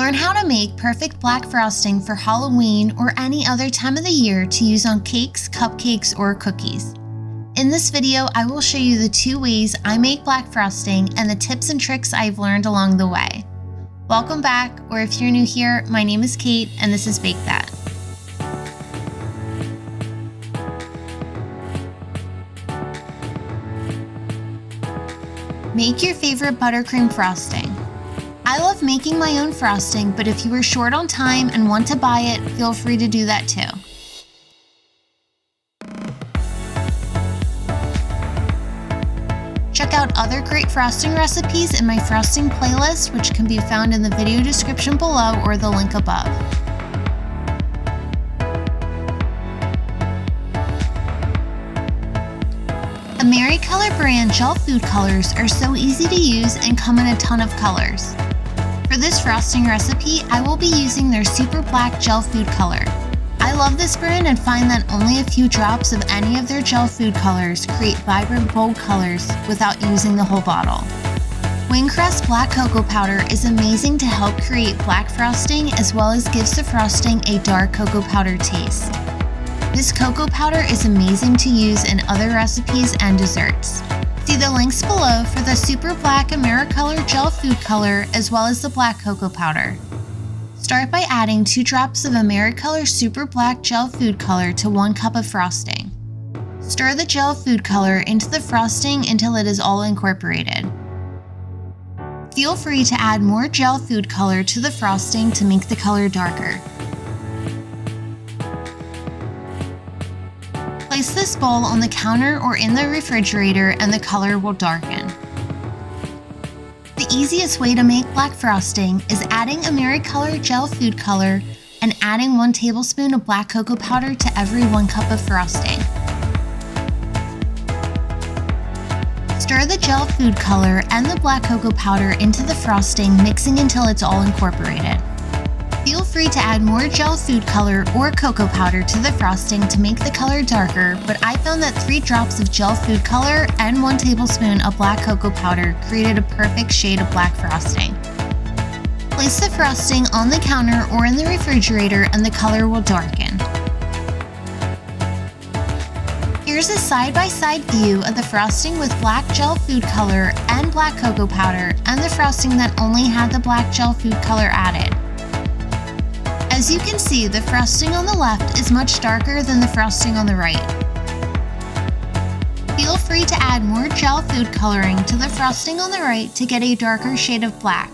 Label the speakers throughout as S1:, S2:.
S1: Learn how to make perfect black frosting for Halloween or any other time of the year to use on cakes, cupcakes, or cookies. In this video, I will show you the 2 ways I make black frosting and the tips and tricks I've learned along the way. Welcome back, or if you're new here, my name is Kate and this is Bake That. Make your favorite buttercream frosting. I love making my own frosting, but if you are short on time and want to buy it, feel free to do that too. Check out other great frosting recipes in my frosting playlist, which can be found in the video description below or the link above. Americolor brand gel food colors are so easy to use and come in a ton of colors. For this frosting recipe, I will be using their Super Black gel food color. I love this brand and find that only a few drops of any of their gel food colors create vibrant, bold colors without using the whole bottle. Wincrest black cocoa powder is amazing to help create black frosting as well as gives the frosting a dark cocoa powder taste. This cocoa powder is amazing to use in other recipes and desserts. See the links below for the Super Black Americolor Gel Food color as well as the black cocoa powder. Start by adding 2 drops of Americolor Super Black Gel Food color to 1 cup of frosting. Stir the gel food color into the frosting until it is all incorporated. Feel free to add more gel food color to the frosting to make the color darker. Place this bowl on the counter or in the refrigerator and the color will darken. The easiest way to make black frosting is adding Americolor Gel Food color and adding 1 tablespoon of black cocoa powder to every 1 cup of frosting. Stir the gel food color and the black cocoa powder into the frosting, mixing until it's all incorporated. Feel free to add more gel food color or cocoa powder to the frosting to make the color darker, but I found that 3 drops of gel food color and 1 tablespoon of black cocoa powder created a perfect shade of black frosting. Place the frosting on the counter or in the refrigerator and the color will darken. Here's a side-by-side view of the frosting with black gel food color and black cocoa powder and the frosting that only had the black gel food color added. As you can see, the frosting on the left is much darker than the frosting on the right. Feel free to add more gel food coloring to the frosting on the right to get a darker shade of black.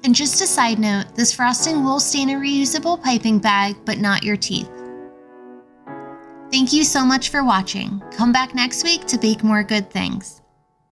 S1: And just a side note, this frosting will stay in a reusable piping bag, but not your teeth. Thank you so much for watching. Come back next week to bake more good things.